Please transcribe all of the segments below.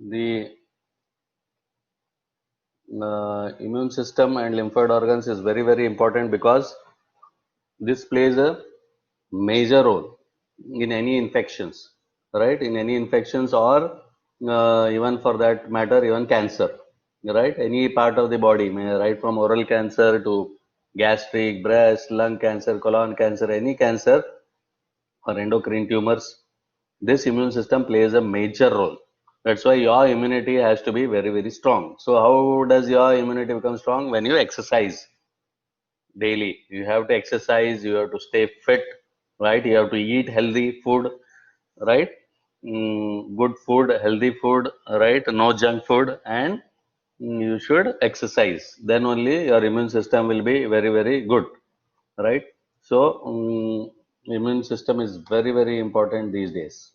the immune system and lymphoid organs is very, very important because this plays a major role in any infections, right? In any infections or even for that matter, even cancer, right? Any part of the body, right from oral cancer to gastric, breast, lung cancer, colon cancer, any cancer or endocrine tumors, this immune system plays a major role. That's why your immunity has to be very, very strong. So how does your immunity become strong? When you exercise daily. You have to exercise, you have to stay fit, right? You have to eat healthy food, right? Good food, healthy food, right? No junk food, and you should exercise. Then only your immune system will be very, very good, right? So, immune system is very, very important these days.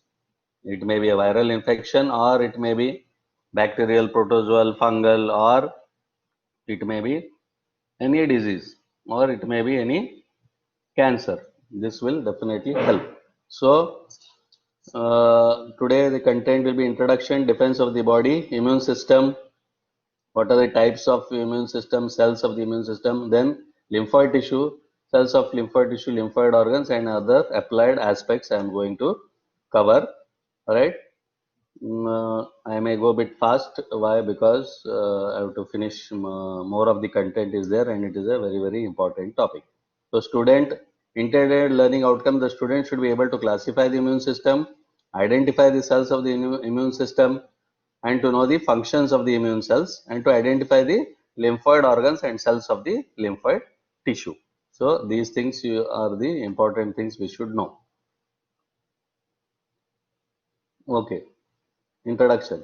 It may be a viral infection, or it may be bacterial, protozoal, fungal, or it may be any disease, or it may be any cancer. This will definitely help. So, today the content will be introduction, defense of the body, immune system, what are the types of immune system, cells of the immune system, then lymphoid tissue, cells of lymphoid tissue, lymphoid organs, and other applied aspects I am going to cover. Right? I may go a bit fast. Why? Because I have to finish more of the content is there, and it is a very, very important topic. So, student intended learning outcome, the student should be able to classify the immune system, identify the cells of the immune system, and to know the functions of the immune cells, and to identify the lymphoid organs and cells of the lymphoid tissue. So, these things are the important things we should know. Okay. Introduction.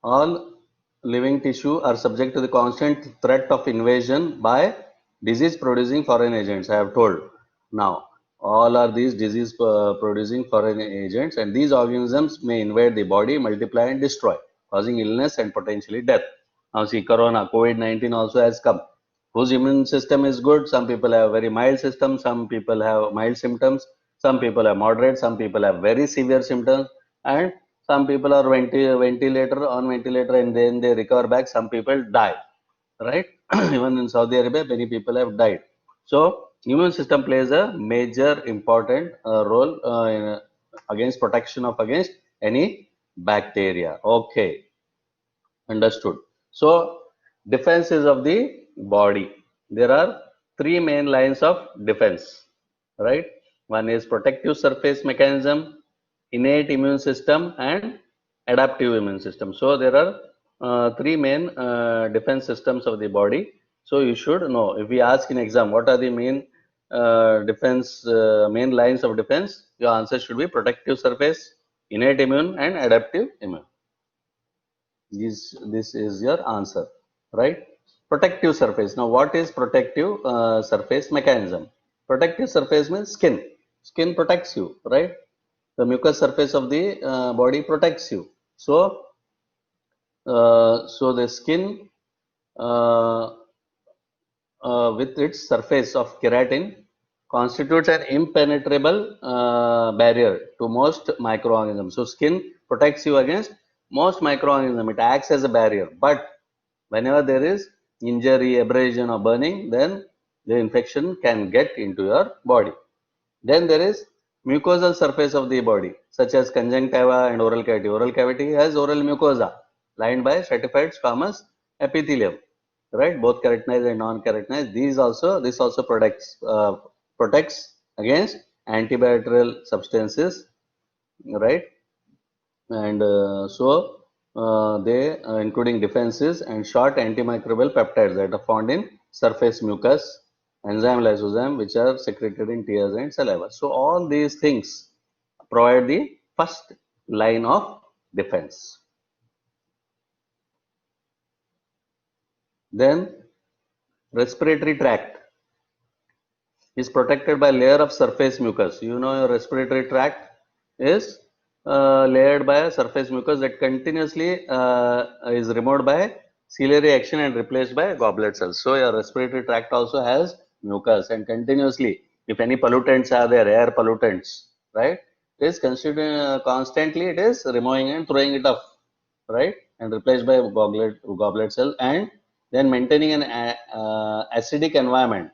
All living tissue are subject to the constant threat of invasion by disease producing foreign agents. I have told. Now, all are these disease producing foreign agents, and these organisms may invade the body, multiply, and destroy, causing illness and potentially death. Now, see, Corona, COVID-19 also has come. Whose immune system is good? Some people have very mild system, some people have mild symptoms, some people have moderate, some people have very severe symptoms, and some people are ventilator on ventilator and then they recover back. Some people die, right? Even in Saudi Arabia, many people have died. So, immune system plays a major important role against protection of against any bacteria. Okay, understood. So, defenses of the body. There are three main lines of defense, right? One is protective surface mechanism, innate immune system, and adaptive immune system. So, there are three main defense systems of the body. So, you should know. If we ask in exam, what are the main main lines of defense? Your answer should be protective surface, innate immune, and adaptive immune. This is your answer, right? Protective surface. Now, what is protective surface mechanism? Protective surface means skin. Skin protects you, right? The mucous surface of the body protects you. So, the skin uh, with its surface of keratin constitutes an impenetrable barrier to most microorganisms. So, skin protects you against most microorganisms. It acts as a barrier. But whenever there is injury, abrasion, or burning, then the infection can get into your body. Then there is mucosal surface of the body, such as conjunctiva and oral cavity. Oral cavity has oral mucosa lined by stratified squamous epithelium, right? Both keratinized and non-keratinized. This also protects against antibacterial substances, right? And they including defenses and short antimicrobial peptides that are found in surface mucus, enzyme lysozyme, which are secreted in tears and saliva. So all these things provide the first line of defense. Then respiratory tract is protected by layer of surface mucus. You know, your respiratory tract is layered by a surface mucus that continuously is removed by ciliary action and replaced by goblet cells. So your respiratory tract also has mucus, and continuously, if any pollutants are there, air pollutants, right, it is constantly it is removing and throwing it off. right, and replaced by goblet cell, and then maintaining an acidic environment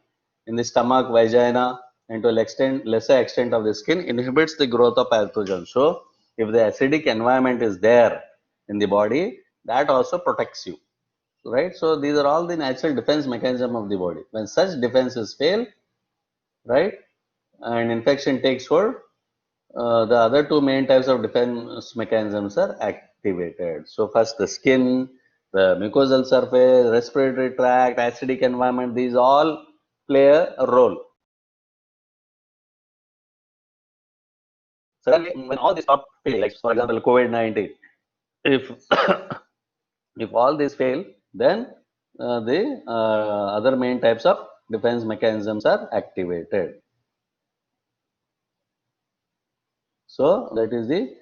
in the stomach, vagina, and to lesser extent of the skin inhibits the growth of pathogens. So, if the acidic environment is there in the body, that also protects you, right? So, these are all the natural defense mechanism of the body. When such defenses fail, right, and infection takes hold, the other two main types of defense mechanisms are activated. So first the skin, the mucosal surface, respiratory tract, acidic environment, these all play a role. Suddenly, when all these stop failing, like for example COVID-19, if if all these fail, then the other main types of defense mechanisms are activated. So that is the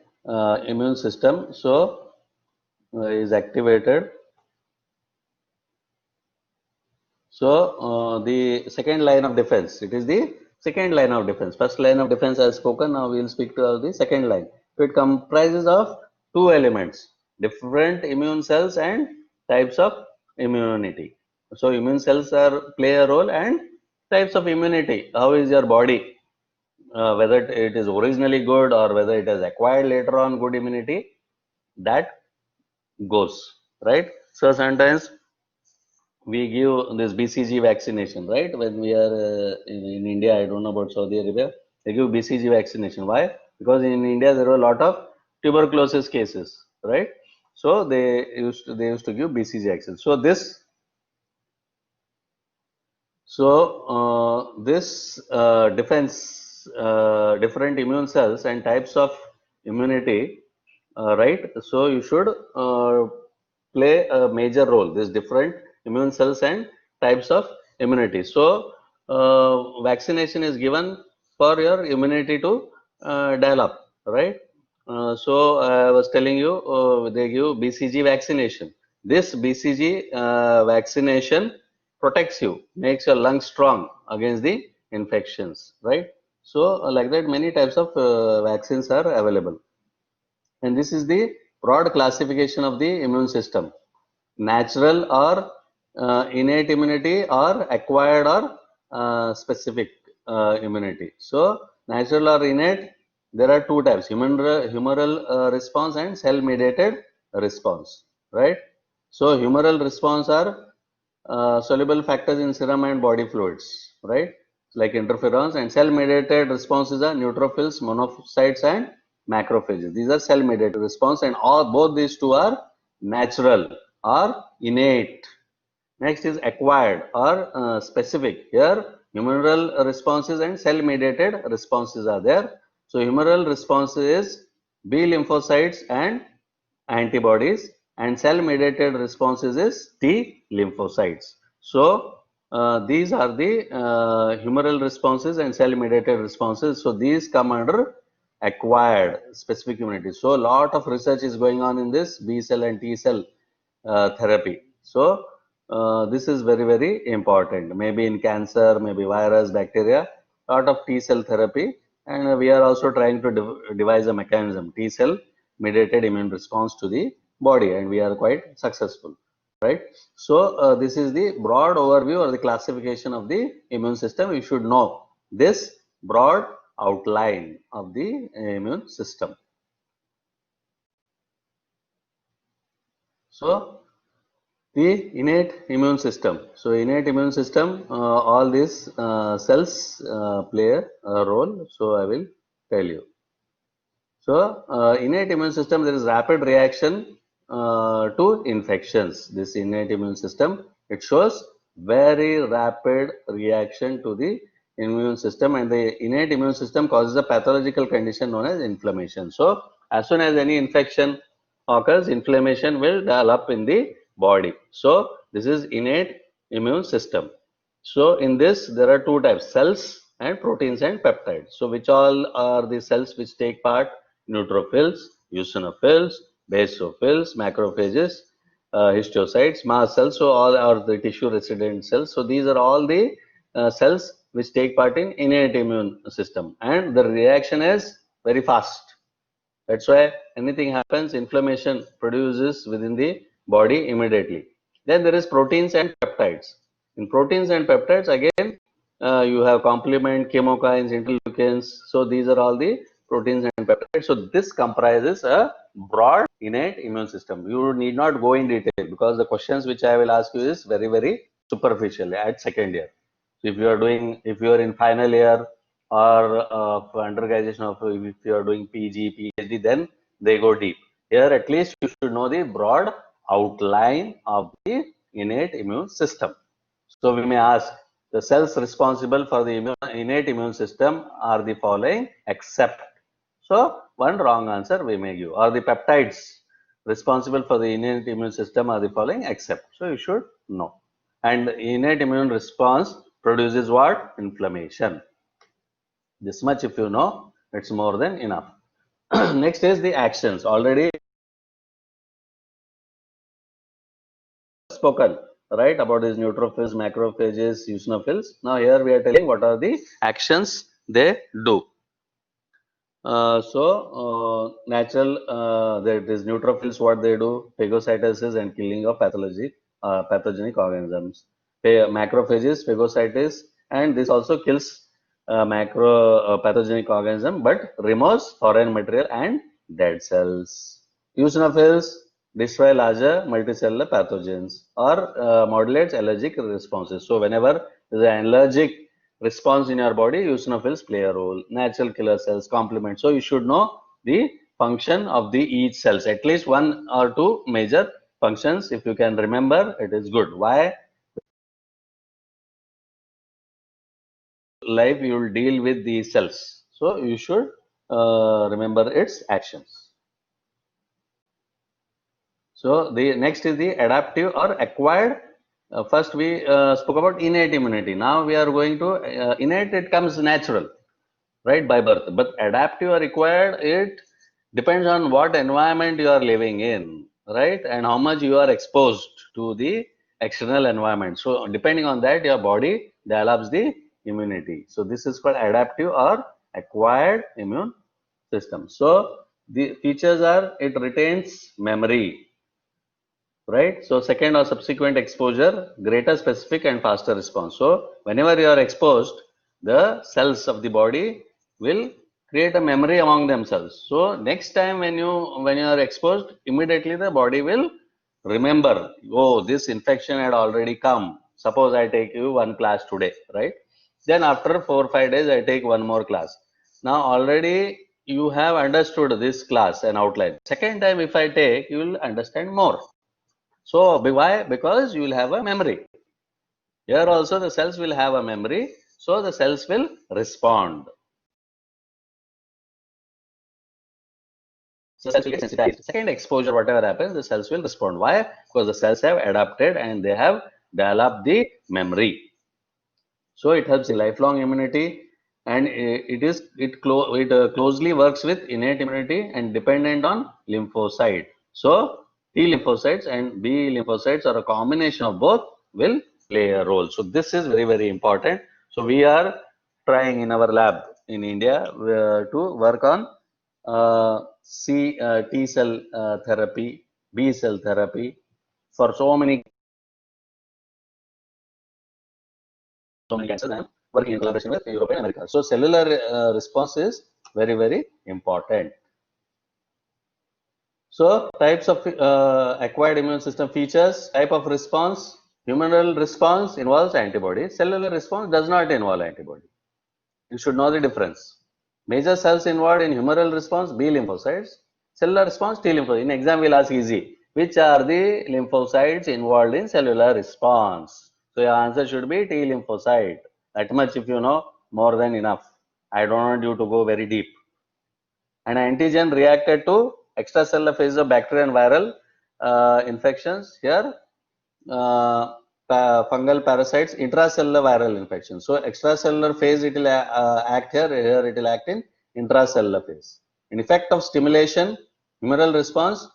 immune system. So is activated. So the second line of defense, it is the second line of defense. First line of defense I have spoken. Now we will speak to the second line. So it comprises of two elements: different immune cells and types of immunity. So immune cells are play a role, and types of immunity. How is your body? Whether it is originally good or whether it has acquired later on good immunity, that goes right. So sometimes we give this BCG vaccination, right? When we are in India, I don't know about Saudi Arabia, they give BCG vaccination. Why? Because in India there were a lot of tuberculosis cases, right? So they used to give BCG vaccine. So this defense, different immune cells and types of immunity, right? So you should play a major role. These different immune cells and types of immunity. So vaccination is given for your immunity to develop, right? So I was telling you, they give BCG vaccination. This BCG vaccination protects you, makes your lungs strong against the infections, right? So like that, many types of vaccines are available. And this is the broad classification of the immune system: natural or innate immunity, or acquired or specific immunity. So natural or innate, there are two types: humoral response and cell mediated response, right? So humoral response are soluble factors in serum and body fluids, right? Like interferons. And cell-mediated responses are neutrophils, monocytes, and macrophages. These are cell-mediated response, and both these two are natural or innate. Next is acquired or specific. Here, humoral responses and cell-mediated responses are there. So, humoral response is B lymphocytes and antibodies, and cell-mediated responses is T lymphocytes. So, these are the humoral responses and cell-mediated responses. So, these come under acquired specific immunity. So, a lot of research is going on in this B cell and T cell therapy. So, this is very, very important. Maybe in cancer, maybe virus, bacteria, lot of T cell therapy, and we are also trying to devise a mechanism, T cell mediated immune response to the body, and we are quite successful, right? So, this is the broad overview or the classification of the immune system. You should know this broad outline of the immune system. So, the innate immune system. So, innate immune system, all these cells play a role. So, I will tell you. So, innate immune system, there is rapid reaction to infections. This innate immune system, it shows very rapid reaction to the immune system, and the innate immune system causes a pathological condition known as inflammation. So, as soon as any infection occurs, inflammation will develop in the body. So, this is innate immune system. So, in this, there are two types: cells and proteins and peptides. So, which all are the cells which take part? Neutrophils, eosinophils, basophils, macrophages, histiocytes, mast cells. So, all are the tissue resident cells. So, these are all the cells which take part in innate immune system, and the reaction is very fast. That's why anything happens, inflammation produces within the body immediately. Then there is proteins and peptides. In proteins and peptides, again, you have complement, chemokines, interleukins. So these are all the proteins and peptides. So this comprises a broad innate immune system. You need not go in detail because the questions which I will ask you is very, very superficial at second year. So if you are in final year or for undergraduation, of if you are doing PG, PhD, then they go deep. Here, at least you should know the broad outline of the innate immune system. So we may ask, the cells responsible for the innate immune system are the following, except. So one wrong answer we may give. Or the peptides responsible for the innate immune system are the following, except. So you should know. And innate immune response produces what? Inflammation. This much if you know, it's more than enough. Next is the actions. Already spoken, right, about these neutrophils, macrophages, eosinophils. Now here we are telling what are the actions they do. Natural, that is neutrophils, what they do, phagocytosis and killing of pathogenic organisms. Macrophages, phagocytosis, and this also kills pathogenic organism, but removes foreign material and dead cells. Eosinophils destroy larger multicellular pathogens or modulates allergic responses. So whenever there is an allergic response in your body, eosinophils play a role. Natural killer cells complement. So you should know the function of the each cells, at least one or two major functions. If you can remember, it is good. Why? Life you will deal with these cells. So you should remember its actions. So the next is the adaptive or acquired. First we spoke about innate immunity. Now we are going to innate. It comes natural, right, by birth. But adaptive or required, it depends on what environment you are living in, right, and how much you are exposed to the external environment. So depending on that, your body develops the immunity. So this is called adaptive or acquired immune system. So the features are, it retains memory, right? So second or subsequent exposure, greater specific and faster response. So whenever you are exposed, the cells of the body will create a memory among themselves. So next time when you are exposed, immediately the body will remember, oh, this infection had already come. Suppose I take you one class today, right? Then after 4 or 5 days, I take one more class. Now already you have understood this class and outline. Second time if I take, you will understand more. So why? Because you will have a memory. Here also the cells will have a memory. So the cells will respond. So cells will get sensitized. Second exposure, whatever happens, the cells will respond. Why? Because the cells have adapted and they have developed the memory. So it helps in lifelong immunity, and it closely works with innate immunity and dependent on lymphocyte. So T lymphocytes and B lymphocytes, or a combination of both, will play a role. So this is very, very important. So we are trying in our lab in India to work on T cell therapy, B cell therapy for so many cancers, and working in collaboration with Europe and America. So cellular response is very, very important. So types of acquired immune system features, type of response. Humoral response involves antibody. Cellular response does not involve antibody. You should know the difference. Major cells involved in humoral response, B lymphocytes. Cellular response, T lymphocytes. In exam, we'll ask easy. Which are the lymphocytes involved in cellular response? So your answer should be T lymphocyte. That much if you know, more than enough. I don't want you to go very deep. An antigen reacted to extracellular phase of bacterial and viral infections. Here, fungal parasites, intracellular viral infection. So extracellular phase, it will act here. Here it will act in intracellular phase. In effect of stimulation, humoral response,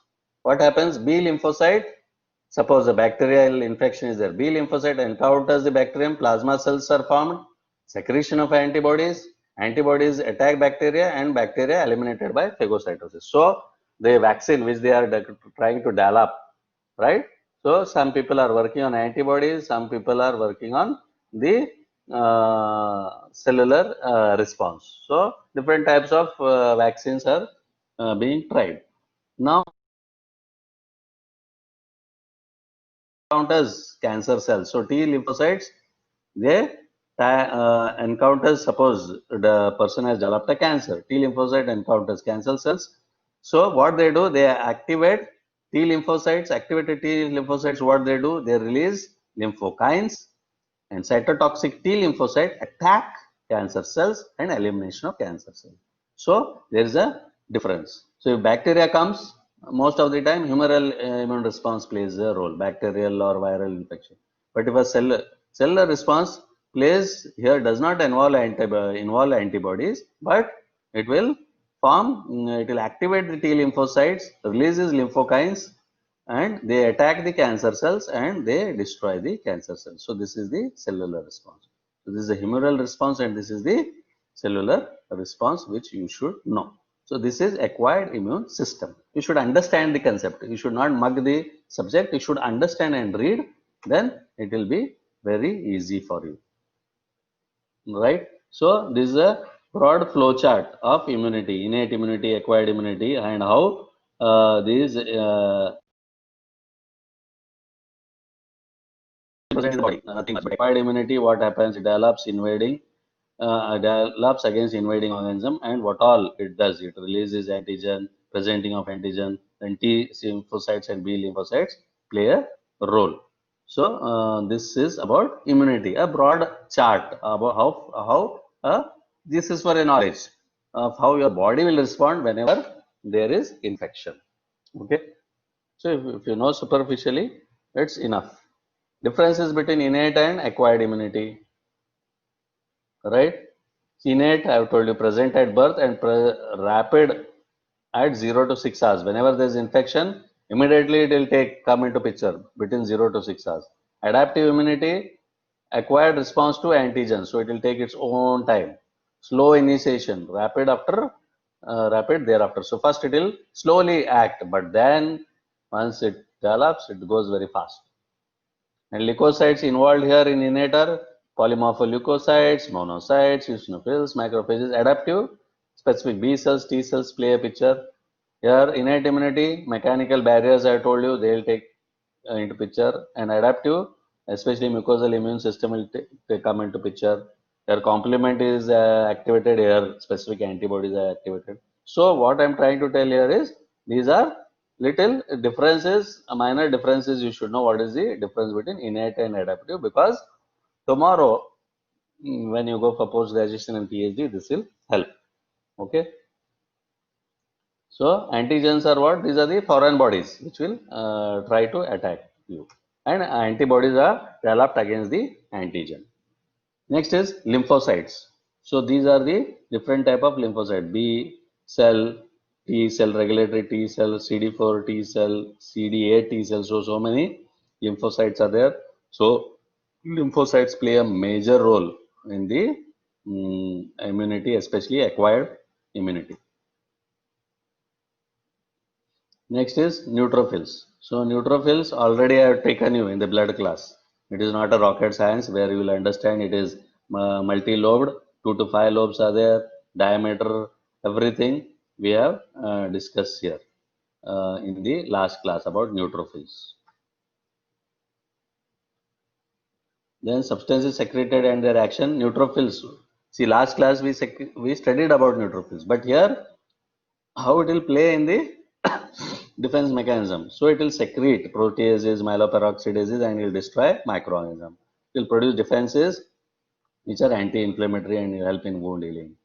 what happens? B lymphocyte, suppose the bacterial infection is there. B lymphocyte encounters the bacterium, plasma cells are formed, secretion of antibodies, Antibodies attack bacteria and bacteria eliminated by phagocytosis. So the vaccine which they are trying to develop, right? So some people are working on antibodies, some people are working on the cellular response. So different types of vaccines are being tried. Now encounters cancer cells. So T lymphocytes, they encounters, suppose the person has developed a cancer. T lymphocyte encounters cancer cells. So what they do, they activate T lymphocytes, activated T lymphocytes, what they do, they release lymphokines, and cytotoxic T lymphocyte attack cancer cells and elimination of cancer cells. So there is a difference. So if bacteria comes, most of the time humoral immune response plays a role, bacterial or viral infection. But if a cellular response plays here does not involve antibodies, but it will it will activate the T lymphocytes, releases lymphokines, and they attack the cancer cells and they destroy the cancer cells. So this is the cellular response. So this is the humoral response and this is the cellular response which you should know. So this is acquired immune system. You should understand the concept. You should not mug the subject. You should understand and read. Then it will be very easy for you. Right? So this is a broad flow chart of immunity, innate immunity, acquired immunity, and how these present in the body, nothing much. But acquired immunity, what happens? It develops against invading organism, and what all it does, it releases antigen, presenting of antigen, then T lymphocytes and B lymphocytes play a role. So this is about immunity, a broad chart about how this is for a knowledge of how your body will respond whenever there is infection. Okay, so if you know superficially, it's enough. Differences between innate and acquired immunity, right? Innate, I have told you, present at birth and rapid at 0 to 6 hours. Whenever there is infection, immediately it will come into picture between 0 to 6 hours. Adaptive immunity, acquired response to antigen, so it will take its own time. Slow initiation, rapid thereafter. So first it will slowly act, but then once it develops, it goes very fast. And leukocytes involved here in innate are polymorpholeukocytes, monocytes, eosinophils, macrophages. Adaptive, specific B cells, T cells play a picture. Here innate immunity, mechanical barriers I told you, they will take into picture. And adaptive, especially mucosal immune system will come into picture. Here complement is activated, here specific antibodies are activated. So what I am trying to tell here is, these are little differences, minor differences. You should know what is the difference between innate and adaptive, because tomorrow when you go for post graduation and PhD, this will help. Okay. So antigens are what? These are the foreign bodies which will try to attack you, and antibodies are developed against the antigen. Next is lymphocytes. So these are the different type of lymphocyte: B cell, T cell, regulatory T cell, CD4 T cell, CD8 T cell. So many lymphocytes are there. So lymphocytes play a major role in the immunity, especially acquired immunity. Next is neutrophils. So neutrophils, already I have taken you in the blood class. It is not a rocket science where you will understand it is multi-lobed, 2 to 5 lobes are there, diameter, everything we have discussed here in the last class about neutrophils. Then substances secreted and their action, neutrophils. See, last class we studied about neutrophils, but here how it will play in the defense mechanism. So it will secrete proteases, myeloperoxidases, and it will destroy microorganisms. It will produce defenses which are anti-inflammatory and help in wound healing.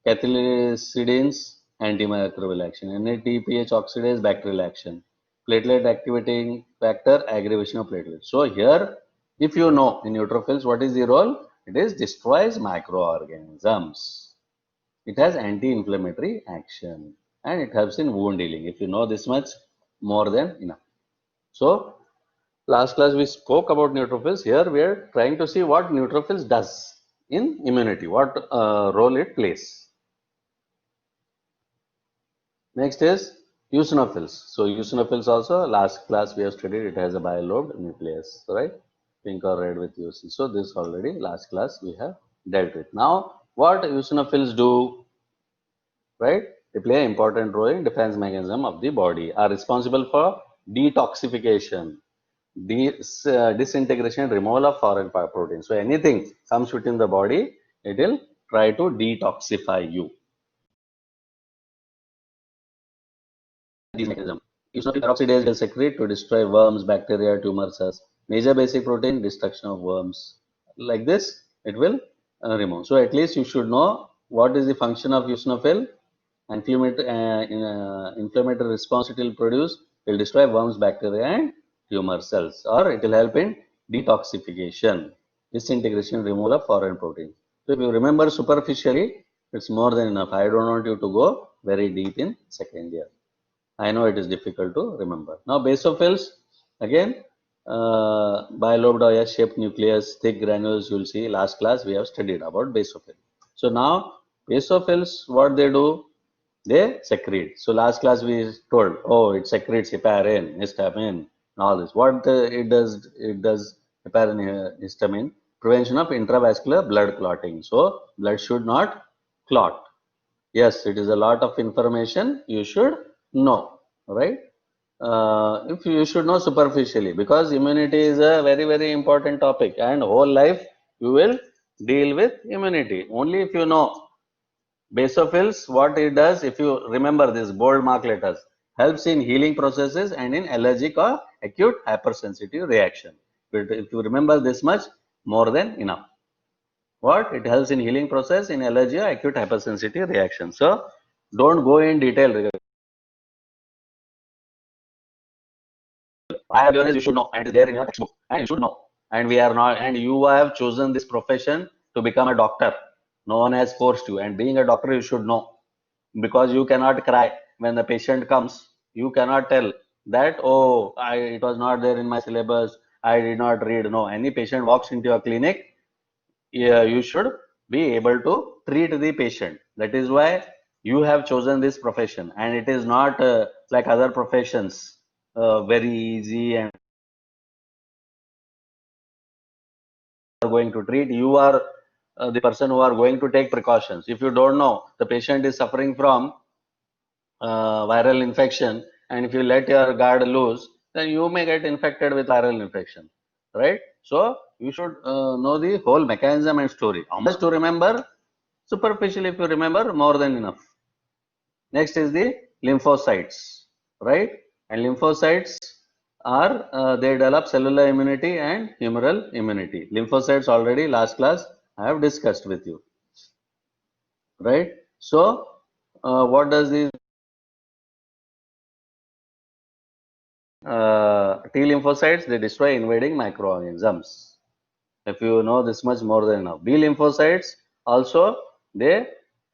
Cathelicidins, antimicrobial action. NADPH oxidase, bacterial action. Platelet activating factor, aggravation of platelets. So here, if you know in neutrophils, what is the role? It is destroys microorganisms. It has anti-inflammatory action and it helps in wound healing. If you know this much, more than enough. So last class we spoke about neutrophils. Here we are trying to see what neutrophils does in immunity, what role it plays. Next is eosinophils. So eosinophils also, last class we have studied, it has a bilobed nucleus, right? Pink or red with eosinophils. So this already last class we have dealt with. Now what eosinophils do, right? They play an important role in defense mechanism of the body, are responsible for detoxification, disintegration, removal of foreign proteins. So anything comes within the body, it will try to detoxify you. These mechanism. Eosinophil peroxidase will secrete to destroy worms, bacteria, tumor cells. Major basic protein, destruction of worms. Like this, it will remove. So at least you should know what is the function of eosinophil. Inflammatory response it will produce, will destroy worms, bacteria, and tumor cells, or it will help in detoxification, disintegration, removal of foreign proteins. So if you remember superficially, it's more than enough. I don't want you to go very deep in second year. I know it is difficult to remember. Now basophils, again, bilobed or S-shaped nucleus, thick granules, you will see last class we have studied about basophil. So now basophils, what they do, they secrete. So last class we told, oh, it secretes heparin, histamine, and all this. What it does, heparin, histamine, prevention of intravascular blood clotting. So blood should not clot. Yes, it is a lot of information you should know, right? If you should know superficially, because immunity is a very, very important topic, and whole life you will deal with immunity. Only if you know basophils, what it does, if you remember this bold mark letters, helps in healing processes and in allergic or acute hypersensitive reaction. But if you remember this much, more than enough. What? It helps in healing process in allergy or acute hypersensitive reaction. So don't go in detail. I have learned you should know, and it is there in your textbook, and you should know. And we are not, and you have chosen this profession to become a doctor. No one has forced you, and being a doctor, you should know, because you cannot cry when the patient comes. You cannot tell that, oh, it was not there in my syllabus, I did not read. No, any patient walks into your clinic, yeah, you should be able to treat the patient. That is why you have chosen this profession, and it is not like other professions, very easy and going to treat. You are the person who are going to take precautions. If you don't know the patient is suffering from viral infection, and if you let your guard loose, then you may get infected with viral infection, right? So you should know the whole mechanism and story. How much to remember? Superficially, if you remember, more than enough. Next is the lymphocytes, right? And lymphocytes are, they develop cellular immunity and humoral immunity. Lymphocytes already last class I have discussed with you, right? So what does the T lymphocytes, they destroy invading microorganisms. If you know this much, more than enough. B lymphocytes also, they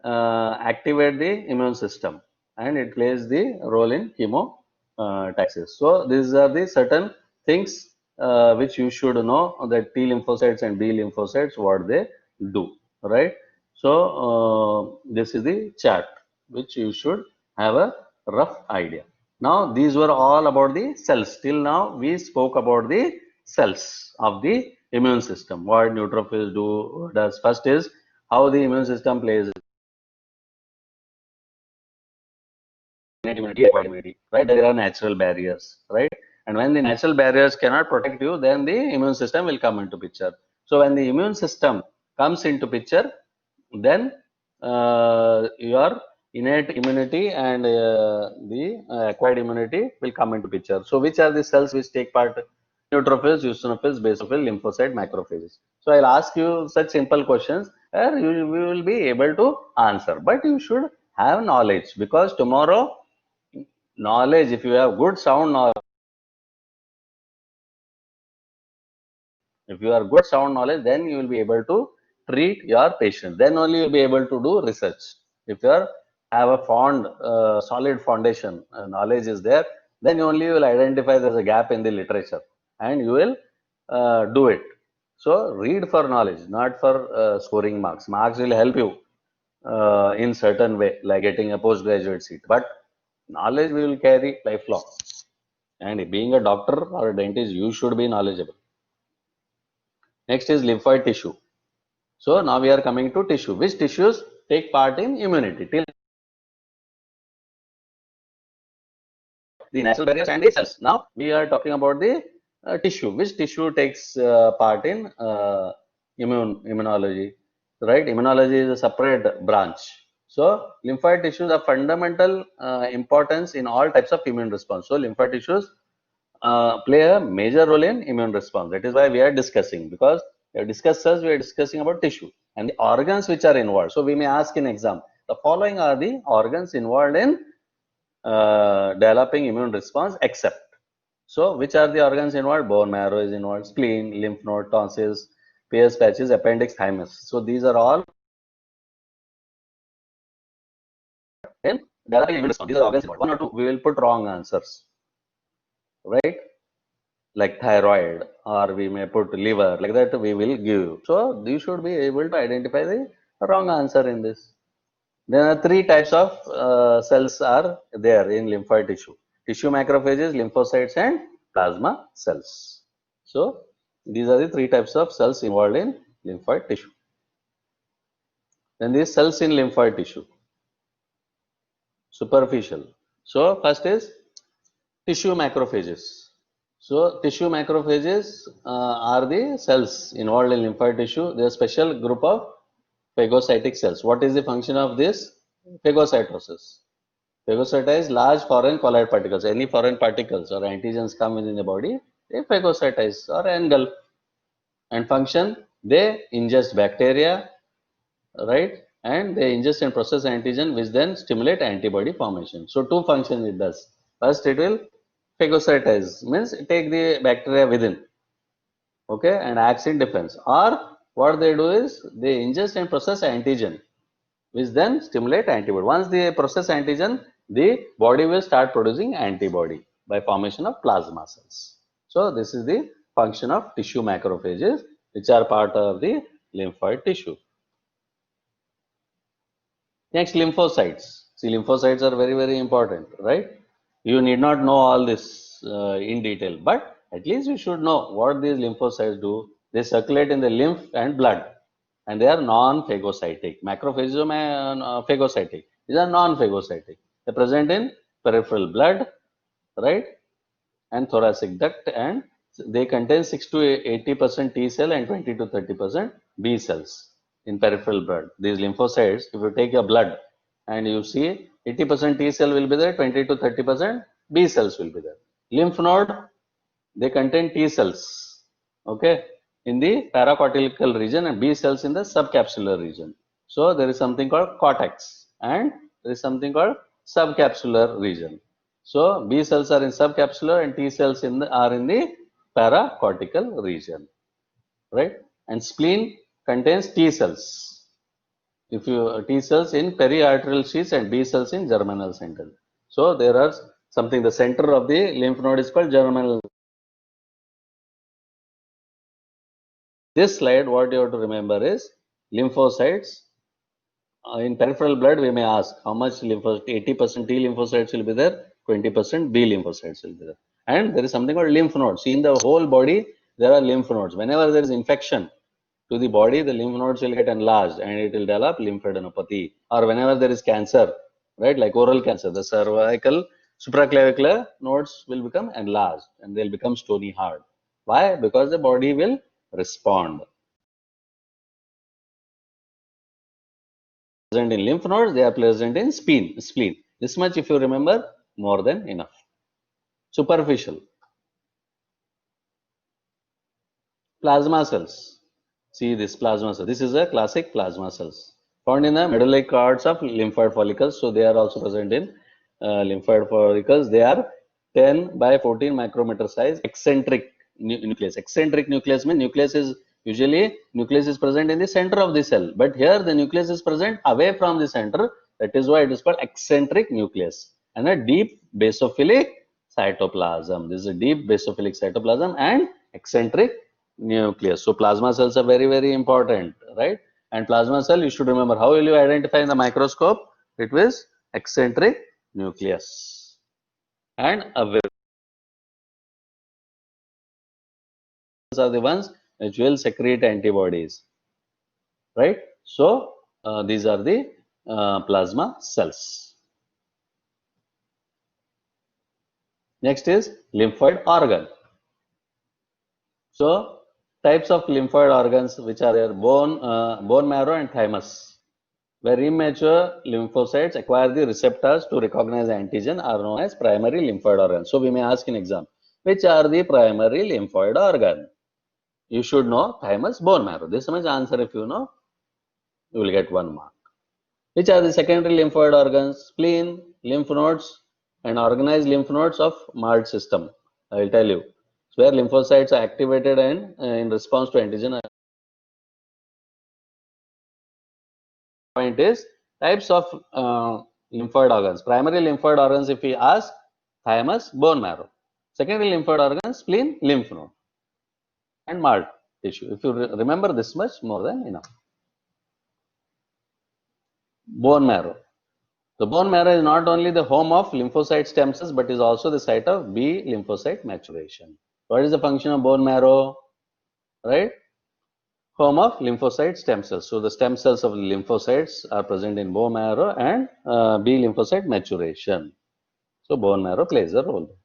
activate the immune system, and it plays the role in chemotaxis. So these are the certain things which you should know, that T lymphocytes and B lymphocytes, what they do, right? So this is the chart which you should have a rough idea. Now these were all about the cells. Till now we spoke about the cells of the immune system. What neutrophils does first is how the immune system plays immunity, acquired immunity, right? There are natural barriers, right? And when the natural barriers cannot protect you, then the immune system will come into picture. So when the immune system comes into picture, then your innate immunity and the acquired immunity will come into picture. So which are the cells which take part? Neutrophils, eosinophils, basophils, lymphocyte, macrophages. So I'll ask you such simple questions where you will be able to answer. But you should have knowledge, because tomorrow, knowledge, if you have good sound knowledge, if you are good sound knowledge, then you will be able to treat your patient. Then only you will be able to do research. If you have a solid foundation, knowledge is there, then only you will identify there's a gap in the literature, and you will do it. So read for knowledge, not for scoring marks. Marks will help you in certain way, like getting a postgraduate seat. But knowledge we will carry lifelong. And being a doctor or a dentist, you should be knowledgeable. Next is lymphoid tissue. So now we are coming to tissue. Which tissues take part in immunity? Till the natural barriers and the cells. Now we are talking about the tissue. Which tissue takes part in immunology? Right? Immunology is a separate branch. So lymphoid tissues are fundamental importance in all types of immune response. So lymphoid tissues play a major role in immune response. That is why we are discussing, because we have discussed cells, we are discussing about tissue and the organs which are involved. So we may ask in exam, the following are the organs involved in developing immune response except. So which are the organs involved? Bone marrow is involved, spleen, lymph node, tonsils, Peyer's patches, appendix, thymus. So these are all in developing immune response. These are organs involved. One or two, we will put wrong answers, right? Like thyroid, or we may put liver, like that we will give. So you should be able to identify the wrong answer in this. There are three types of cells are there in lymphoid tissue. Tissue macrophages, lymphocytes and plasma cells. So these are the three types of cells involved in lymphoid tissue. Then these cells in lymphoid tissue. Superficial. So first is tissue macrophages. So tissue macrophages are the cells involved in lymphoid tissue. They are a special group of phagocytic cells. What is the function of this? Phagocytosis. Phagocytize large foreign colloid particles. Any foreign particles or antigens come within the body, they phagocytize or engulf. And function, they ingest bacteria, right? And they ingest and process antigen, which then stimulate antibody formation. So two functions it does. First, it will phagocytize, means take the bacteria within, okay, and acts in defense. Or what they do is they ingest and process antigen, which then stimulate antibody. Once they process antigen, the body will start producing antibody by formation of plasma cells. So this is the function of tissue macrophages, which are part of the lymphoid tissue. Next, lymphocytes. See, lymphocytes are very, very important, right? You need not know all this in detail, but at least you should know what these lymphocytes do. They circulate in the lymph and blood, and they are non-phagocytic. Macrophages are phagocytic. These are non-phagocytic. They are present in peripheral blood, right, and thoracic duct, and they contain 6 to 80% T cell and 20 to 30% B cells in peripheral blood. These lymphocytes, if you take your blood and you see 80% T cell will be there, 20 to 30% B cells will be there. Lymph node, they contain T cells, okay, in the paracortical region and B cells in the subcapsular region. So there is something called cortex and there is something called subcapsular region. So B cells are in subcapsular and T cells are in the paracortical region, right? And spleen contains T cells. If you T cells in periarterial sheaths and B cells in germinal center. So there are something, the center of the lymph node is called germinal. This slide, what you have to remember is lymphocytes. In peripheral blood, we may ask how much lymphocytes, 80% T lymphocytes will be there, 20% B lymphocytes will be there. And there is something called lymph nodes. See, in the whole body, there are lymph nodes. Whenever there is infection to the body, the lymph nodes will get enlarged and it will develop lymphadenopathy. Or whenever there is cancer, right, like oral cancer, the cervical supraclavicular nodes will become enlarged and they'll become stony hard. Why? Because the body will respond. Present in lymph nodes, they are present in spleen. This much if you remember, more than enough. Superficial. Plasma cells. See this plasma cell. This is a classic plasma cells found in the medullary cords of lymphoid follicles. So they are also present in lymphoid follicles. They are 10 by 14 micrometer size eccentric nucleus. Eccentric nucleus means nucleus is present in the center of the cell, but here the nucleus is present away from the center. That is why it is called eccentric nucleus. And a deep basophilic cytoplasm. This is a deep basophilic cytoplasm and eccentric nucleus. So plasma cells are very, very important, right? And plasma cell, you should remember, how will you identify in the microscope? It was eccentric nucleus. And are the ones which will secrete antibodies, right? So these are the plasma cells. Next is lymphoid organ. So types of lymphoid organs which are your bone marrow and thymus, where immature lymphocytes acquire the receptors to recognize antigen are known as primary lymphoid organs. So we may ask in exam, which are the primary lymphoid organ? You should know thymus, bone marrow. This much answer if you know, you will get 1 mark. Which are the secondary lymphoid organs? Spleen, lymph nodes, and organized lymph nodes of Malt system. I will tell you. So where lymphocytes are activated and in response to antigen. Point is types of lymphoid organs. Primary lymphoid organs, if we ask, thymus, bone marrow. Secondary lymphoid organs, spleen, lymph node, and Malt tissue. If you remember this much, more than enough. Bone marrow. The bone marrow is not only the home of lymphocyte stem cells, but is also the site of B lymphocyte maturation. What is the function of bone marrow? Right? Home of lymphocyte stem cells. So the stem cells of lymphocytes are present in bone marrow and B lymphocyte maturation. So bone marrow plays a role.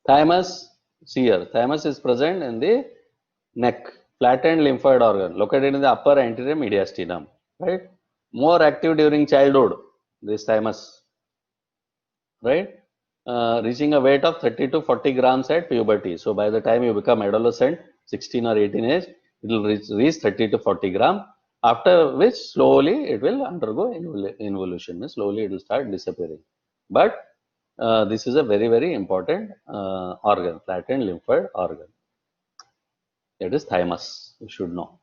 Thymus, see here, thymus is present in the neck, flattened lymphoid organ located in the upper anterior mediastinum. Right? More active during childhood, this thymus. Right? Reaching a weight of 30 to 40 grams at puberty. So by the time you become adolescent, 16 or 18 age, it will reach 30 to 40 gram. After which slowly it will undergo involution. Slowly it will start disappearing. But this is a very, very important organ, flattened lymphoid organ. It is thymus. You should know.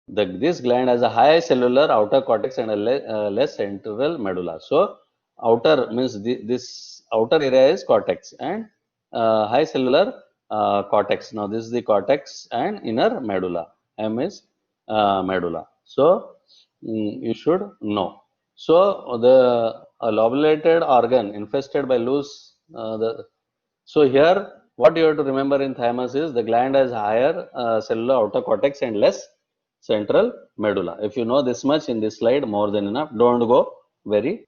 This gland has a high cellular outer cortex and a less central medulla. So outer means this outer area is cortex and high cellular cortex. Now this is the cortex and inner medulla. M is medulla. So you should know. So the lobulated organ infested by loose so here what you have to remember in thymus is the gland has higher cellular outer cortex and less central medulla. If you know this much in this slide, more than enough. Don't go very.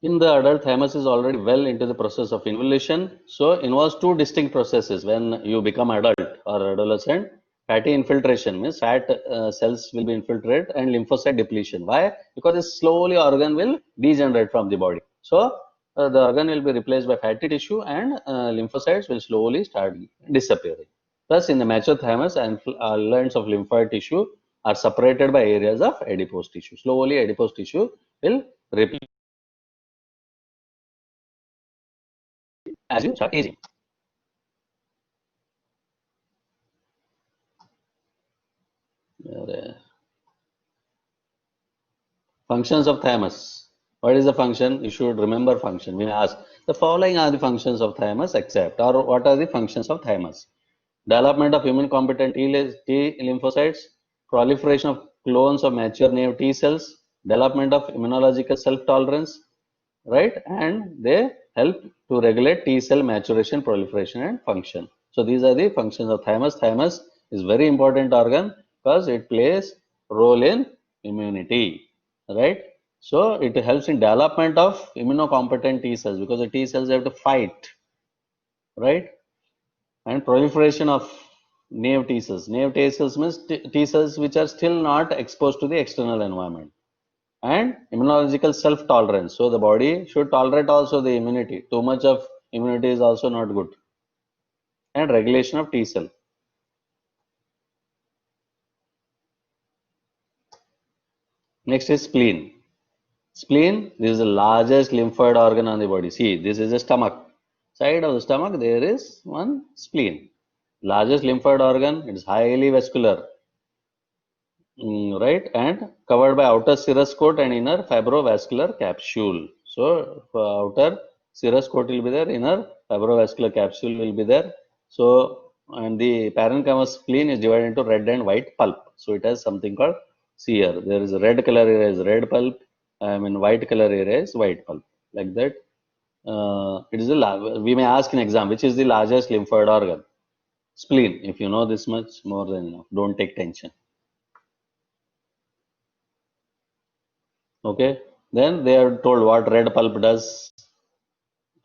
In the adult, thymus is already well into the process of involution. So involves two distinct processes when you become adult or adolescent. Fatty infiltration means fat cells will be infiltrated and lymphocyte depletion. Why? Because this slowly organ will degenerate from the body. So the organ will be replaced by fatty tissue and lymphocytes will slowly start disappearing. Thus, in the mature thymus, and lines of lymphoid tissue are separated by areas of adipose tissue. Slowly, adipose tissue will replace as you start aging. Functions of thymus. What is the function? You should remember function. We ask the following are the functions of thymus except, or what are the functions of thymus? Development of immune competent T lymphocytes, proliferation of clones of mature naive T cells, development of immunological self-tolerance, right? And they help to regulate T cell maturation, proliferation, and function. So these are the functions of thymus. Thymus is very important organ because it plays role in immunity, right? So it helps in development of immunocompetent T cells because the T cells have to fight, right? And proliferation of naive T cells. Naive T cells means T cells which are still not exposed to the external environment. And immunological self-tolerance. So the body should tolerate also the immunity. Too much of immunity is also not good. And regulation of T cell. Next is spleen. Spleen, this is the largest lymphoid organ on the body. See, this is the stomach. Side of the stomach, there is one spleen. Largest lymphoid organ, it is highly vascular. right, and covered by outer serous coat and inner fibrovascular capsule. So outer serous coat will be there, inner fibrovascular capsule will be there. So and the parenchyma spleen is divided into red and white pulp. So it has something called cere. There is a red color area is red pulp. I mean white color area is white pulp. Like that. It is we may ask in exam which is the largest lymphoid organ. Spleen. If you know this much, more than enough. Don't take tension. Okay, then they are told what red pulp does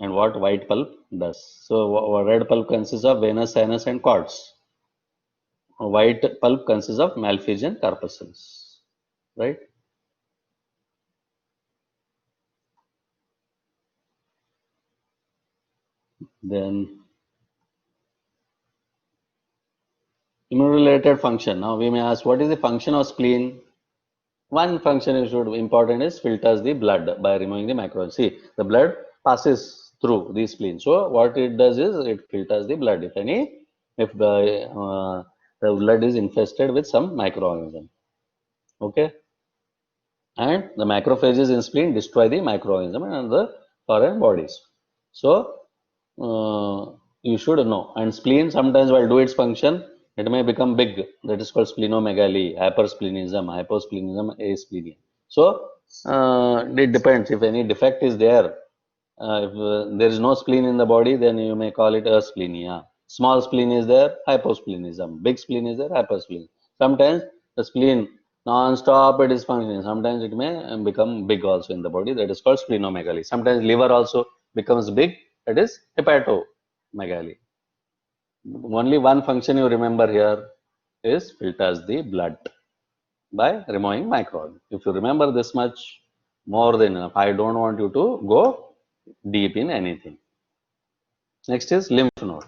and what white pulp does. So red pulp consists of venous sinus and cords. White pulp consists of malpighian corpuscles, right? Then immune-related function. Now we may ask, what is the function of spleen? One function is important is filters the blood by removing the microorganisms. See, the blood passes through the spleen. So what it does is it filters the blood. If the blood is infested with some microorganism. Okay, and the macrophages in spleen destroy the microorganism and the foreign bodies. So you should know. And spleen sometimes while do its function, it may become big. That is called splenomegaly, hypersplenism, hyposplenism, asplenia. So it depends. If any defect is there, if there is no spleen in the body, then you may call it asplenia. Small spleen is there, hyposplenism. Big spleen is there, hypersplenism. Sometimes the spleen non-stop it is functioning. Sometimes it may become big also in the body. That is called splenomegaly. Sometimes liver also becomes big. That is hepatomegaly. Only one function you remember here is filters the blood by removing microorganisms. If you remember this much, more than enough. I don't want you to go deep in anything. Next is lymph node,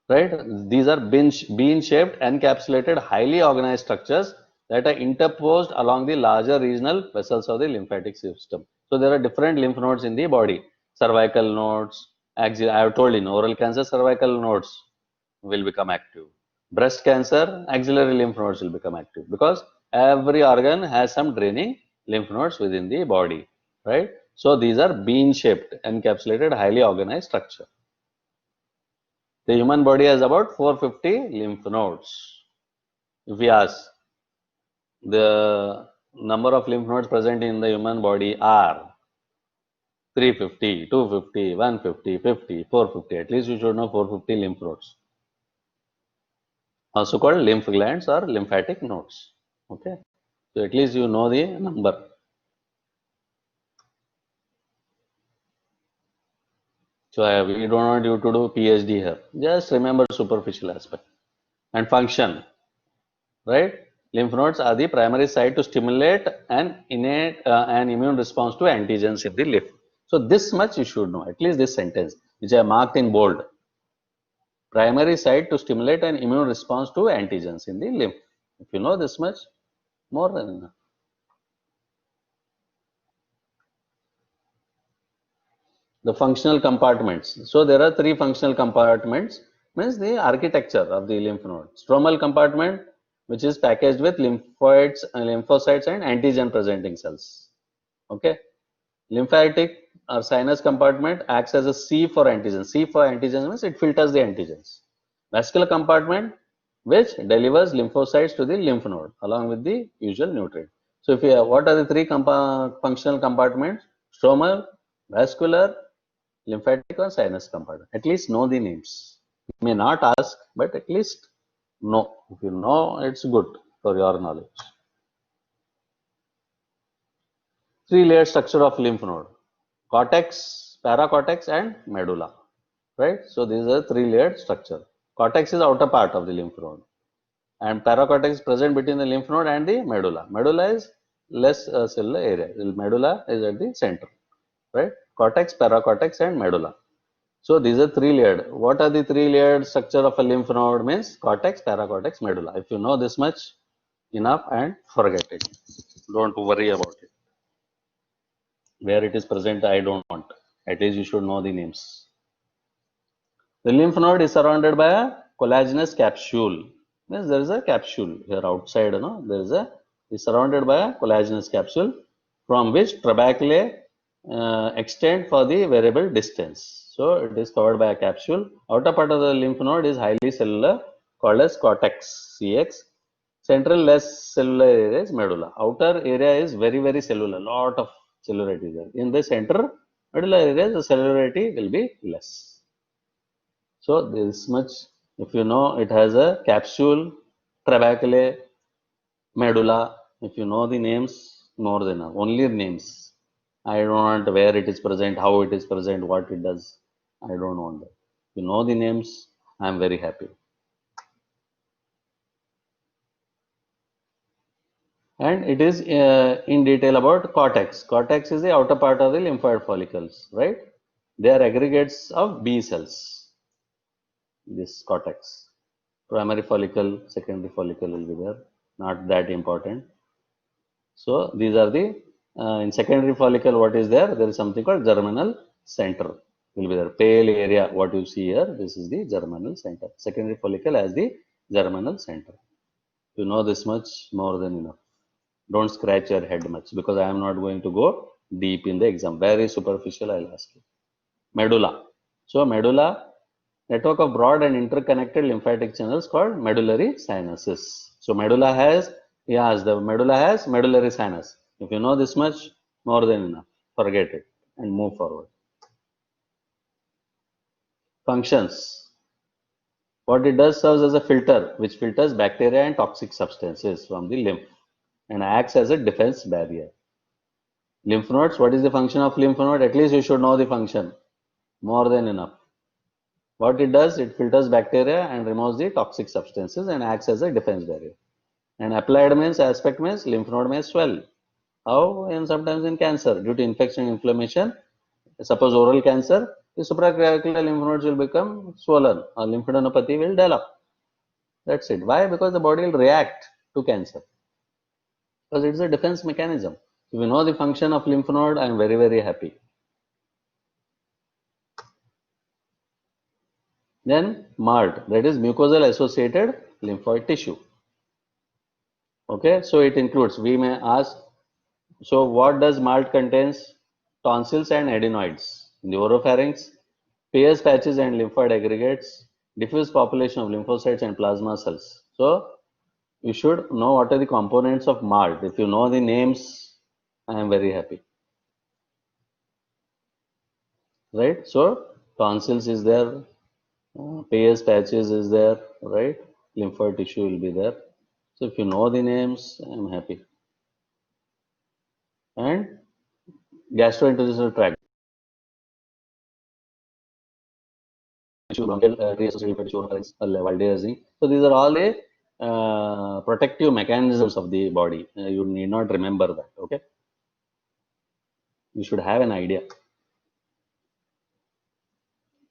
right? These are bean-shaped, encapsulated, highly organized structures that are interposed along the larger regional vessels of the lymphatic system. So there are different lymph nodes in the body. Cervical nodes, I have told in oral cancer, cervical nodes will become active. Breast cancer, axillary lymph nodes will become active because every organ has some draining lymph nodes within the body, right? So these are bean-shaped, encapsulated, highly organized structure. The human body has about 450 lymph nodes. If we ask, the number of lymph nodes present in the human body are 350, 250, 150, 50, 450. At least you should know 450 lymph nodes. Also called lymph glands or lymphatic nodes. Okay. So at least you know the number. So we don't want you to do PhD here. Just remember superficial aspect and function. Right? Lymph nodes are the primary site to stimulate an innate an immune response to antigens in the lymph. So this much you should know, at least this sentence, which I marked in bold. Primary site to stimulate an immune response to antigens in the lymph. If you know this much, more than enough. The functional compartments. So there are three functional compartments, means the architecture of the lymph node. Stromal compartment, which is packaged with lymphocytes and antigen presenting cells. Okay. Lymphatic or sinus compartment acts as a sieve for antigens. Sieve for antigens means it filters the antigens. Vascular compartment, which delivers lymphocytes to the lymph node along with the usual nutrient. So if you have, what are the three functional compartments? Stromal, vascular, lymphatic or sinus compartment. At least know the names. You may not ask, but at least know. If you know, it's good for your knowledge. Three-layered structure of lymph node: cortex, paracortex, and medulla. Right? So these are three-layered structure. Cortex is outer part of the lymph node, and paracortex is present between the lymph node and the medulla. Medulla is less cellular area. The medulla is at the center. Right? Cortex, paracortex, and medulla. So these are three-layered. What are the three-layered structure of a lymph node? Means cortex, paracortex, medulla. If you know this much, enough, and forget it. Don't worry about it. Where it is present, I don't want. At least you should know the names. The lymph node is surrounded by a collagenous capsule. Means there is a capsule here outside, there is surrounded by a collagenous capsule from which trabeculae extend for the variable distance. So it is covered by a capsule. Outer part of the lymph node is highly cellular, called as cortex CX. Central less cellular area is medulla. Outer area is very, very cellular, lot of cellularity there. In the center medulla area, the cellularity will be less. So this much, if you know, it has a capsule, trabeculae, medulla. If you know the names, more than enough. Only names. I don't want where it is present, how it is present, what it does. I don't want that. If you know the names, I am very happy. And it is in detail about cortex. Cortex is the outer part of the lymphoid follicles, right? They are aggregates of B cells. This cortex. Primary follicle, secondary follicle will be there. Not that important. So these are the in secondary follicle. What is there? There is something called germinal center. Will be there. Pale area. What you see here. This is the germinal center. Secondary follicle as the germinal center. You know this much, more than enough. Don't scratch your head much because I am not going to go deep in the exam. Very superficial, I'll ask you. Medulla. So medulla, network of broad and interconnected lymphatic channels called medullary sinuses. So medulla has, yes, the medulla has medullary sinus. If you know this much, more than enough. Forget it and move forward. Functions. What it does serves as a filter which filters bacteria and toxic substances from the lymph and acts as a defense barrier. Lymph nodes, what is the function of lymph node? At least you should know the function. More than enough. What it does, it filters bacteria and removes the toxic substances and acts as a defense barrier. And applied means, aspect means, lymph node may swell. How? And sometimes in cancer, due to infection and inflammation, suppose oral cancer, the supraclavicular lymph nodes will become swollen or lymphadenopathy will develop. That's it. Why? Because the body will react to cancer. Because it's a defense mechanism. If you know the function of lymph node, I am very, very happy. Then MALT, that is mucosal associated lymphoid tissue. Okay, so it includes, we may ask, so what does MALT contains? Tonsils and adenoids in the oropharynx, Peyer's patches and lymphoid aggregates, diffuse population of lymphocytes and plasma cells. So you should know what are the components of MALT. If you know the names, I am very happy. Right? So tonsils is there, Peyer's patches is there, right? Lymphoid tissue will be there. So if you know the names, I am happy. And gastrointestinal tract, bronchial tree associated tissue, valdeasing. So these are all the protective mechanisms of the body. You need not remember that. Okay, you should have an idea.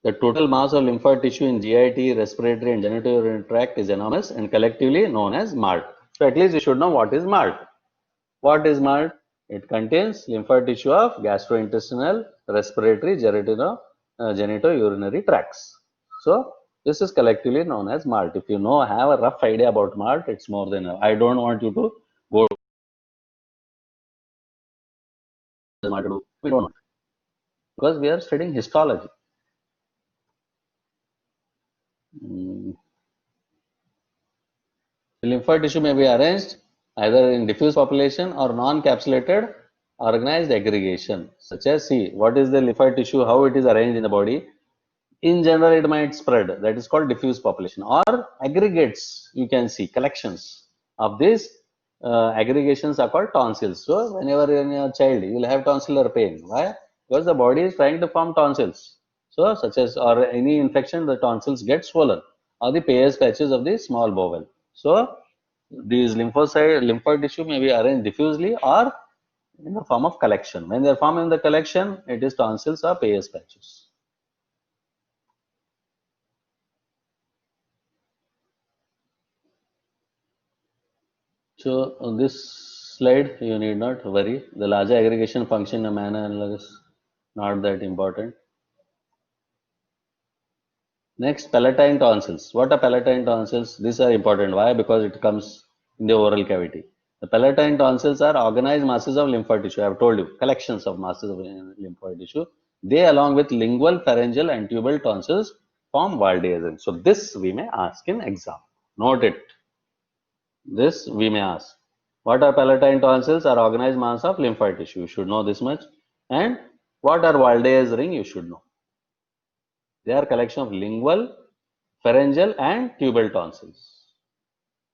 The total mass of lymphoid tissue in GIT, respiratory, and genitourinary tract is enormous and collectively known as MALT. So at least you should know what is MALT. What is MALT? It contains lymphoid tissue of gastrointestinal, respiratory, genitourinary tracts. So this is collectively known as MALT. If you know, have a rough idea about MALT, it's more than enough. I don't want you to go to MALT. We don't want, because we are studying histology. The lymphoid tissue may be arranged either in diffuse population or non-capsulated organized aggregation, such as, see, what is the lymphoid tissue, how it is arranged in the body. In general, it might spread. That is called diffuse population. Or aggregates, you can see collections of these aggregations are called tonsils. So whenever you're in a child, you will have tonsillar pain. Why? Because the body is trying to form tonsils. So such as, or any infection, the tonsils get swollen, or the Peyer's patches of the small bowel. So these lymphoid tissue may be arranged diffusely or in the form of collection. When they are formed in the collection, it is tonsils or Peyer's patches. So on this slide, you need not worry. The larger aggregation function in manner is not that important. Next, palatine tonsils. What are palatine tonsils? These are important. Why? Because it comes in the oral cavity. The palatine tonsils are organized masses of lymphoid tissue. I have told you, collections of masses of lymphoid tissue. They, along with lingual, pharyngeal, and tubal tonsils, form Walde's ring. So this we may ask in exam. Note it. This we may ask. What are palatine tonsils? Are organized mass of lymphoid tissue. You should know this much. And what are Walde's ring? You should know. They are collection of lingual, pharyngeal, and tubal tonsils.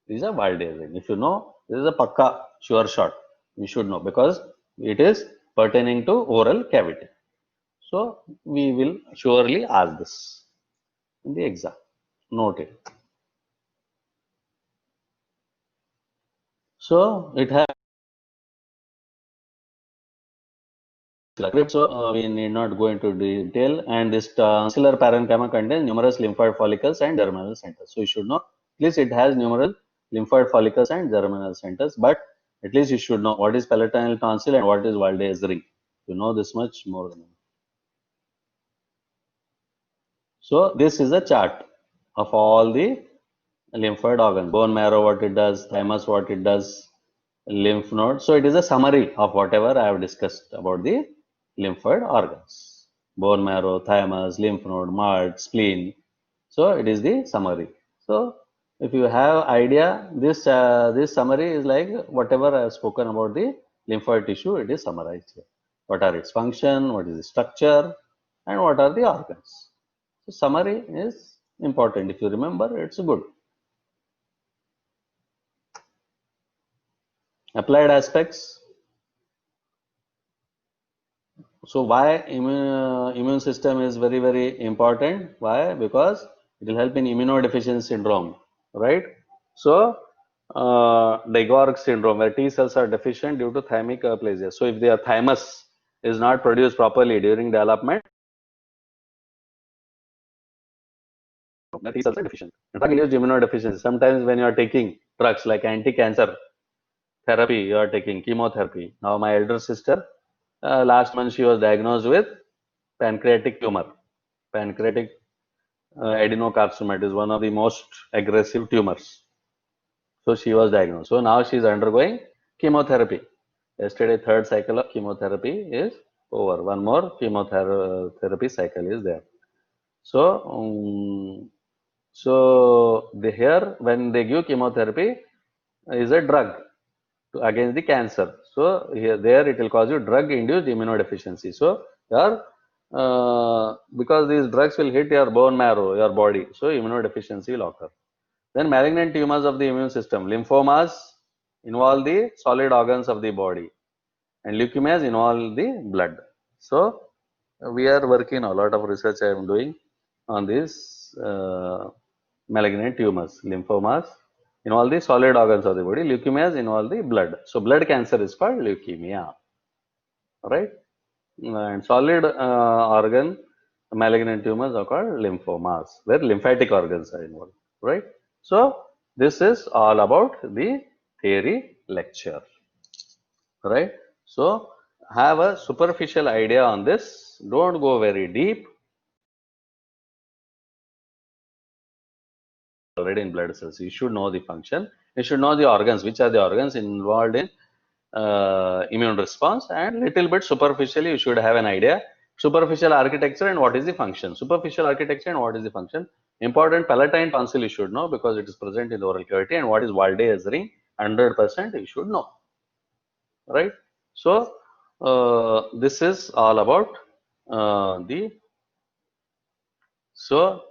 These are Walde's ring. If you know, this is a pakka sure shot. You should know because it is pertaining to oral cavity. So we will surely ask this in the exam. Note it. So it has. So we need not go into detail. And this tonsillar parenchyma contains numerous lymphoid follicles and germinal centers. So you should know. At least it has numerous lymphoid follicles and germinal centers. But at least you should know what is palatine tonsil and what is Walde's ring. You know this much more than. So this is a chart of all the lymphoid organs. Bone marrow, what it does, thymus, what it does, lymph node. So it is a summary of whatever I have discussed about the lymphoid organs. Bone marrow, thymus, lymph node, mart, spleen. So it is the summary. So if you have idea, this summary is like whatever I have spoken about the lymphoid tissue, it is summarized here. What are its function, what is the structure, and what are the organs. So summary is important. If you remember, it's good. Applied aspects. So why immune system is very important? Why? Because it will help in immunodeficiency syndrome, right? So Degorg syndrome, where T cells are deficient due to thymic aplasia. So if their thymus is not produced properly during development, the T cells are deficient. Drug-induced immunodeficiency. Sometimes when you are taking drugs like anti-cancer therapy, you are taking chemotherapy. Now my elder sister, last month she was diagnosed with pancreatic tumor. Pancreatic adenocarcinoma is one of the most aggressive tumors. So she was diagnosed. So now she is undergoing chemotherapy. Yesterday, third cycle of chemotherapy is over. One more chemotherapy cycle is there. So, here when they give chemotherapy is a drug against the cancer. So here there it will cause you drug-induced immunodeficiency. So your because these drugs will hit your bone marrow, your body, so immunodeficiency will occur. Then malignant tumors of the immune system, lymphomas involve the solid organs of the body, and leukemias involve the blood. So we are working a lot of research I am doing on these malignant tumors, lymphomas involve the solid organs of the body, leukemias involve the blood. So blood cancer is called leukemia, right? And solid organ malignant tumors are called lymphomas, where lymphatic organs are involved, right? So this is all about the theory lecture, right? So have a superficial idea on this. Don't go very deep. Already in blood cells, you should know the function. You should know the organs, which are the organs involved in immune response, and little bit superficially you should have an idea. Superficial architecture and what is the function. Superficial architecture and what is the function. Important palatine tonsil you should know because it is present in the oral cavity, and what is Walde's ring 100% you should know, right? So this is all about the. So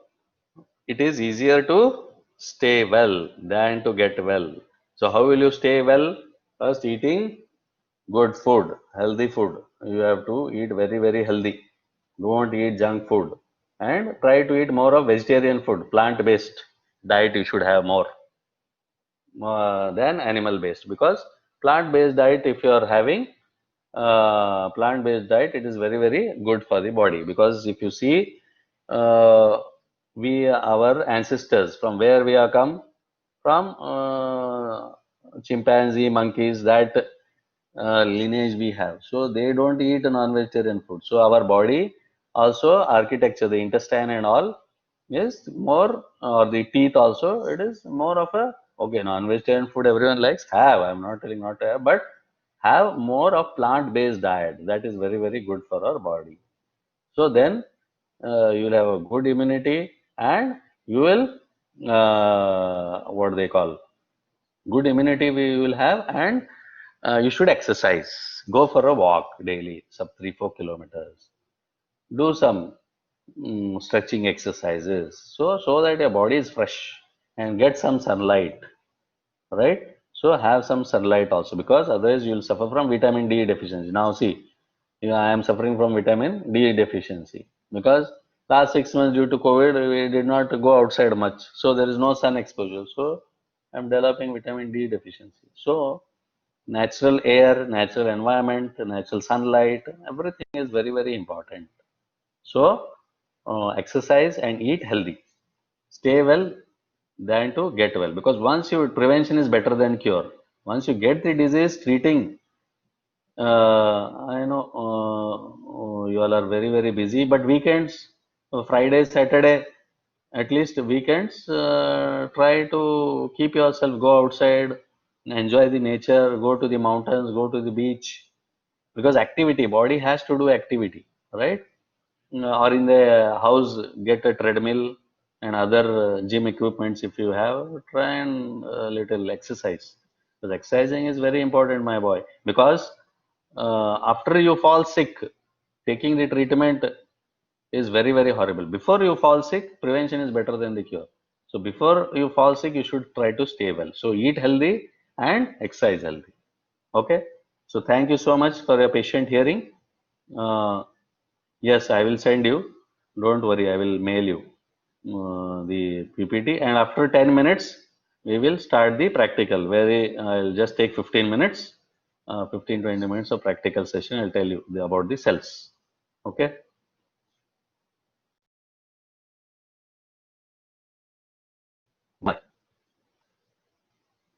it is easier to stay well than to get well. So how will you stay well? First, eating good food, healthy food. You have to eat very healthy. Don't eat junk food, and try to eat more of vegetarian food, plant-based diet. You should have more than animal-based, because plant-based diet, if you are having plant-based diet, it is very good for the body. Because if you see, our ancestors, from where we have come from, chimpanzee, monkeys, that lineage we have. So they don't eat non-vegetarian food. So our body also architecture, the intestine and all, is more, or the teeth also, it is more of a, okay, non-vegetarian food everyone likes, have, I'm not telling not to have, but have more of plant-based diet. That is very, very good for our body. So then you'll have a good immunity, and you will, what they call, good immunity we will have, and you should exercise. Go for a walk daily, sub 3-4 kilometers. Do some stretching exercises, so that your body is fresh, and get some sunlight, right? So have some sunlight also, because otherwise you will suffer from vitamin D deficiency. Now see, I am suffering from vitamin D deficiency because last 6 months due to COVID we did not go outside much, so there is no sun exposure. So I'm developing vitamin D deficiency. So natural air, natural environment, natural sunlight, everything is very, very important. So, exercise and eat healthy. Stay well than to get well. Because once you, prevention is better than cure. Once you get the disease, treating, I know you all are very, very busy, but weekends, Friday, Saturday, at least weekends, try to keep yourself, go outside, enjoy the nature, go to the mountains, go to the beach. Because activity, body has to do activity, right? Or in the house, get a treadmill and other gym equipments if you have. Try and little exercise, because exercising is very important, my boy. Because after you fall sick, taking the treatment is very, very horrible. Before you fall sick, prevention is better than the cure. So before you fall sick, you should try to stay well. So eat healthy and exercise healthy. Okay, so thank you so much for your patient hearing. uh, Yes, I will send you. Don't worry, I will mail you the PPT. And after 10 minutes, we will start the practical. I'll just take 15 minutes, 15-20 minutes of practical session. I'll tell you about the cells. Okay, bye.